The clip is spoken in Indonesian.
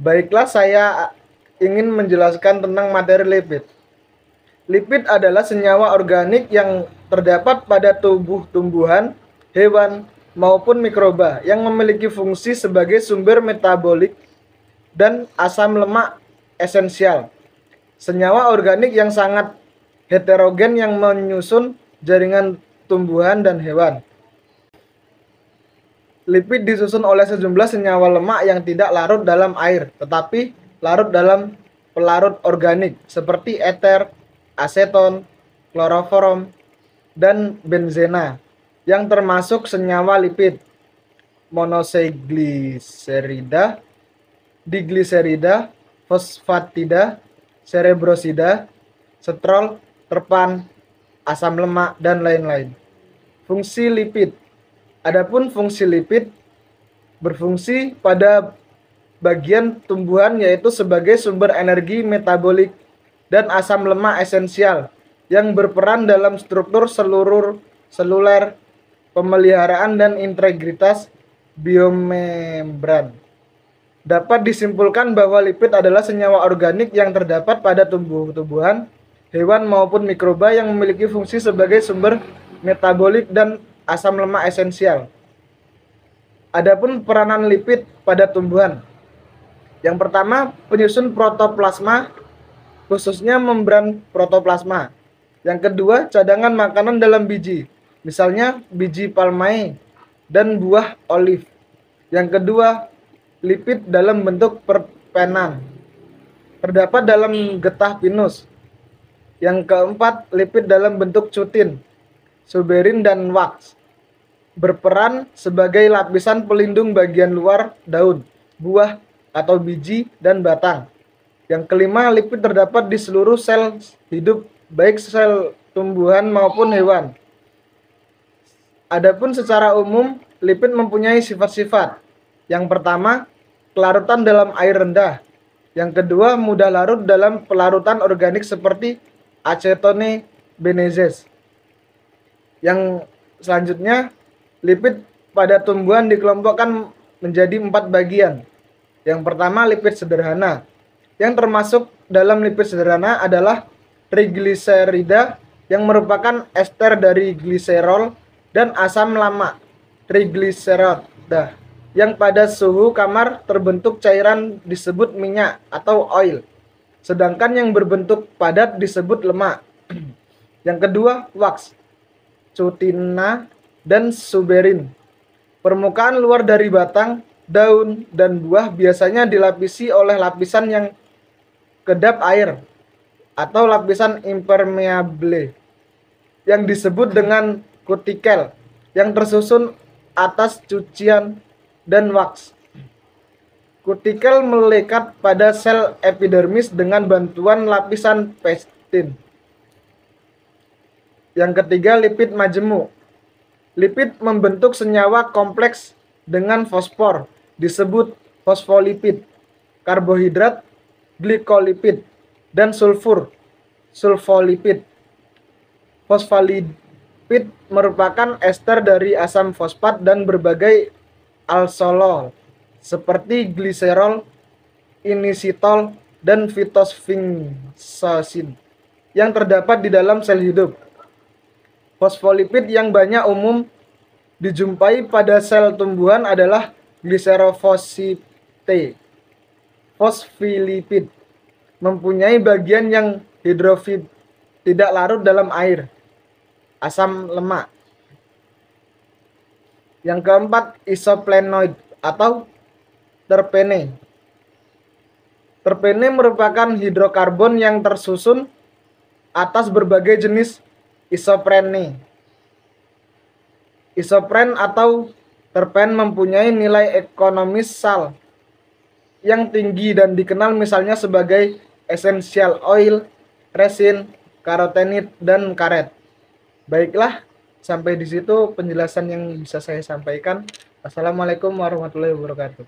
Baiklah, saya ingin menjelaskan tentang materi lipid. Lipid adalah senyawa organik yang terdapat pada tubuh tumbuhan, hewan, maupun mikroba yang memiliki fungsi sebagai sumber metabolik dan asam lemak esensial. Senyawa organik yang sangat heterogen yang menyusun jaringan tumbuhan dan hewan. Lipid disusun oleh sejumlah senyawa lemak yang tidak larut dalam air, tetapi larut dalam pelarut organik seperti eter, aseton, kloroform, dan benzena, yang termasuk senyawa lipid monosegliserida, digliserida, fosfatida, cerebrosida, setrol, terpan, asam lemak, dan lain-lain. Fungsi lipid. Adapun fungsi lipid berfungsi pada bagian tumbuhan yaitu sebagai sumber energi metabolik dan asam lemak esensial yang berperan dalam struktur seluler, pemeliharaan dan integritas biomembran. Dapat disimpulkan bahwa lipid adalah senyawa organik yang terdapat pada tumbuh-tumbuhan, hewan maupun mikroba yang memiliki fungsi sebagai sumber metabolik dan asam lemak esensial. Adapun peranan lipid pada tumbuhan. Yang pertama, penyusun protoplasma, khususnya membran protoplasma. Yang kedua, cadangan makanan dalam biji, misalnya biji palmae dan buah olive. Yang kedua, lipid dalam bentuk perpenan, terdapat dalam getah pinus. Yang keempat, lipid dalam bentuk cutin, suberin dan wax, berperan sebagai lapisan pelindung bagian luar daun, buah, atau biji dan batang. Yang kelima, lipid terdapat di seluruh sel hidup, baik sel tumbuhan maupun hewan. Adapun secara umum, lipid mempunyai sifat-sifat. Yang pertama, kelarutan dalam air rendah. Yang kedua, mudah larut dalam pelarutan organik seperti acetone benezes. Yang selanjutnya, lipid pada tumbuhan dikelompokkan menjadi 4 bagian. Yang pertama, lipid sederhana. Yang termasuk dalam lipid sederhana adalah trigliserida yang merupakan ester dari gliserol dan asam lemak trigliserida yang pada suhu kamar terbentuk cairan disebut minyak atau oil. Sedangkan yang berbentuk padat disebut lemak. Yang kedua, wax, cutina, dan suberin. Permukaan luar dari batang, daun, dan buah biasanya dilapisi oleh lapisan yang kedap air atau lapisan impermeable yang disebut dengan kutikel yang tersusun atas cucian dan wax. Kutikel melekat pada sel epidermis dengan bantuan lapisan pektin. Yang ketiga, lipid majemuk. Lipid membentuk senyawa kompleks dengan fosfor, disebut fosfolipid, karbohidrat, glikolipid, dan sulfur, sulfolipid. Fosfolipid merupakan ester dari asam fosfat dan berbagai alkohol seperti gliserol, inositol, dan fitosfingsosin yang terdapat di dalam sel hidup. Fosfolipid yang banyak umum dijumpai pada sel tumbuhan adalah gliserofosfate. Fosfolipid mempunyai bagian yang hidrofil, tidak larut dalam air, asam lemak. Yang keempat, isoplenoid atau terpene. Terpene merupakan hidrokarbon yang tersusun atas berbagai jenis isoprene. Isopren atau terpen mempunyai nilai ekonomis sal yang tinggi dan dikenal misalnya sebagai essential oil, resin, karotenid, dan karet. Baiklah, sampai di situ penjelasan yang bisa saya sampaikan. Assalamualaikum warahmatullahi wabarakatuh.